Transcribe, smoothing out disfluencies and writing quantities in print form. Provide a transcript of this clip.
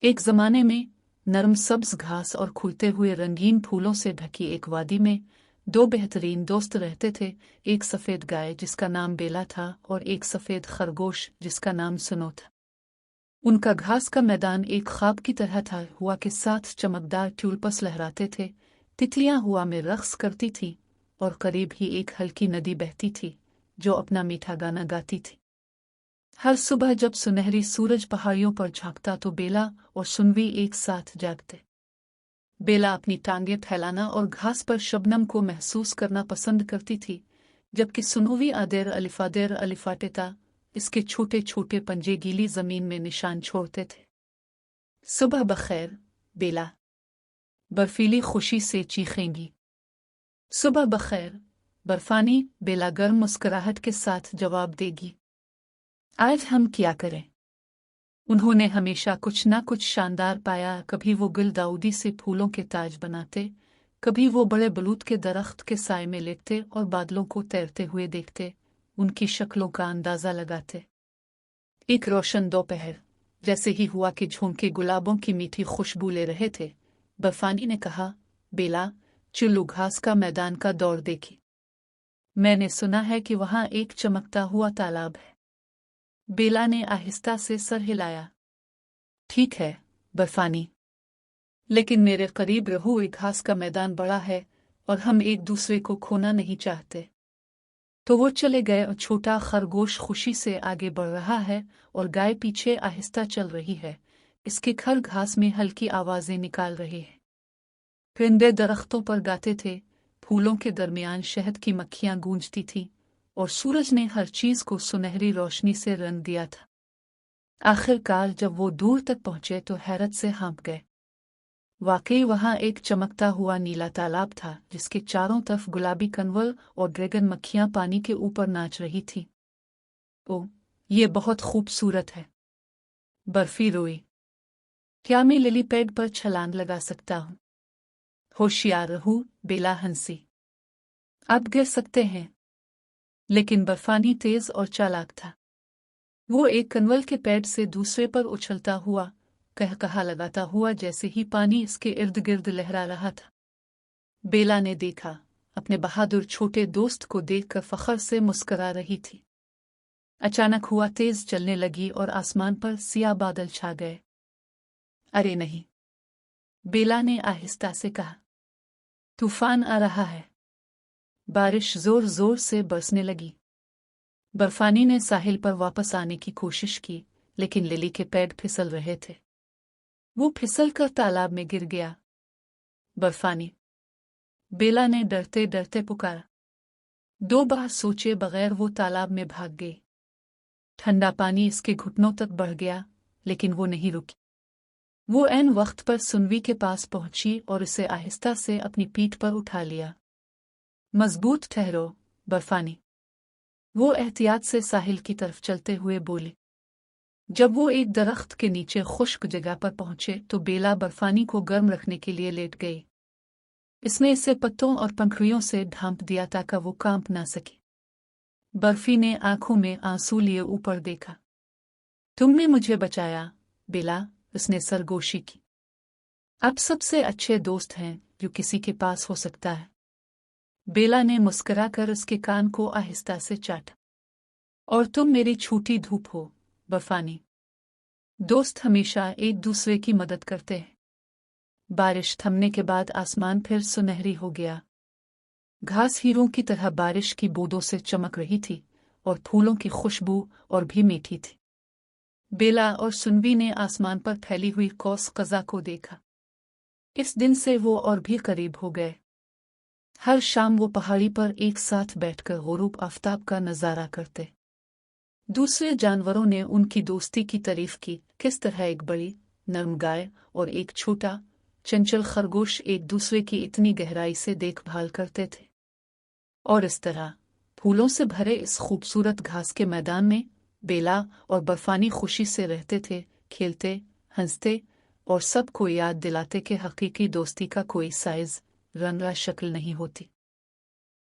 एक जमाने में नरम सब्ज घास और खुलते हुए रंगीन फूलों से ढकी एक वादी में दो बेहतरीन दोस्त रहते थे। एक सफेद गाय जिसका नाम बेला था और एक सफेद खरगोश जिसका नाम सुनो था। उनका घास का मैदान एक ख्वाब की तरह था। हुआ के साथ चमकदार ट्यूलपस लहराते थे, तितलियां हुआ में रक्स करती थीं और करीब ही एक हल्की नदी बहती थी जो अपना मीठा गाना गाती थी। हर सुबह जब सुनहरी सूरज पहाड़ियों पर झांकता तो बेला और सुनवी एक साथ जागते। बेला अपनी टांगें फैलाना और घास पर शबनम को महसूस करना पसंद करती थी, जबकि सुनवी आदेर अलिफाटेता इसके छोटे छोटे पंजे गीली जमीन में निशान छोड़ते थे। सुबह बखैर बेला, बर्फीली खुशी से चीखेंगी। सुबह बखैर बर्फानी, बेला गर्म मुस्कुराहट के साथ जवाब देगी। आज हम क्या करें? उन्होंने हमेशा कुछ ना कुछ शानदार पाया। कभी वो गुलदाउदी से फूलों के ताज बनाते, कभी वो बड़े बलूत के दरख्त के साए में लेटते और बादलों को तैरते हुए देखते, उनकी शक्लों का अंदाजा लगाते। एक रोशन दोपहर जैसे ही हुआ कि झुमके गुलाबों की मीठी खुशबू ले रहे थे, बर्फानी ने कहा, बेला, चुल्लू घास का मैदान का दौर देखी। मैंने सुना है कि वहां एक चमकता हुआ तालाब है। बेला ने आहिस्ता से सर हिलाया। ठीक है बर्फानी, लेकिन मेरे करीब रहू एक घास का मैदान बड़ा है और हम एक दूसरे को खोना नहीं चाहते। तो वो चले गए और छोटा खरगोश खुशी से आगे बढ़ रहा है और गाय पीछे आहिस्ता चल रही है। इसके खर घास में हल्की आवाजें निकाल रहे हैं। परिंदे दरख्तों पर गाते थे, फूलों के दरमियान शहद की मक्खियां गूंजती थीं और सूरज ने हर चीज को सुनहरी रोशनी से रंग दिया था। आखिरकार जब वो दूर तक पहुंचे तो हैरत से हाँप गए। वाकई वहां एक चमकता हुआ नीला तालाब था जिसके चारों तरफ गुलाबी कनवल और ड्रैगन मक्खियां पानी के ऊपर नाच रही थी। ओ, ये बहुत खूबसूरत है, बर्फी रोई। क्या मैं लिली पैड पर छलांग लगा सकता हूँ? होशियार रहू, बेला हंसी। आप गिर सकते हैं। लेकिन बर्फानी तेज और चालाक था। वो एक कनवल के पेड़ से दूसरे पर उछलता हुआ कहा लगाता हुआ जैसे ही पानी इसके इर्द गिर्द लहरा रहा था। बेला ने देखा, अपने बहादुर छोटे दोस्त को देखकर फखर से मुस्कुरा रही थी। अचानक हुआ तेज चलने लगी और आसमान पर सियाह बादल छा गए। अरे नहीं, बेला ने आहिस्ता से कहा, तूफान आ रहा है। बारिश जोर जोर से बरसने लगी। बर्फानी ने साहिल पर वापस आने की कोशिश की, लेकिन लिली के पैर फिसल रहे थे। वो फिसल कर तालाब में गिर गया। बर्फानी, बेला ने डरते डरते पुकारा। 2 बार सोचे बगैर वो तालाब में भाग गई। ठंडा पानी इसके घुटनों तक बढ़ गया, लेकिन वो नहीं रुकी। वो ऐन वक्त पर सुनवी के पास पहुंची और उसे आहिस्ता से अपनी पीठ पर उठा लिया। मजबूत ठहरो बर्फानी, वो एहतियात से साहिल की तरफ चलते हुए बोली। जब वो एक दरख्त के नीचे खुश्क जगह पर पहुंचे तो बेला बर्फानी को गर्म रखने के लिए लेट गई। इसने इसे पत्तों और पंखुड़ियों से ढांप दिया ताकि वो कांप ना सके। बर्फी ने आंखों में आंसू लिए ऊपर देखा। तुमने मुझे बचाया बेला, उसने सरगोशी की। आप सबसे अच्छे दोस्त हैं जो किसी के पास हो सकता है। बेला ने मुस्कुराकर उसके कान को आहिस्ता से चाटा। और तुम मेरी छूटी धूप हो बर्फानी। दोस्त हमेशा एक दूसरे की मदद करते हैं। बारिश थमने के बाद आसमान फिर सुनहरी हो गया। घास हीरों की तरह बारिश की बूंदों से चमक रही थी और फूलों की खुशबू और भी मीठी थी। बेला और सुनवी ने आसमान पर फैली हुई कौस कज़ा को देखा। इस दिन से वो और भी करीब हो गए। हर शाम वो पहाड़ी पर एक साथ बैठकर गुरूब आफताब का नजारा करते। दूसरे जानवरों ने उनकी दोस्ती की तारीफ की, किस तरह एक बड़ी नर्म गाय और एक छोटा चंचल खरगोश एक दूसरे की इतनी गहराई से देखभाल करते थे। और इस तरह फूलों से भरे इस खूबसूरत घास के मैदान में बेला और बर्फानी खुशी से रहते थे, खेलते, हंसते और सबको याद दिलाते कि हकीकी दोस्ती का कोई साइज, रंग या शक्ल नहीं होती।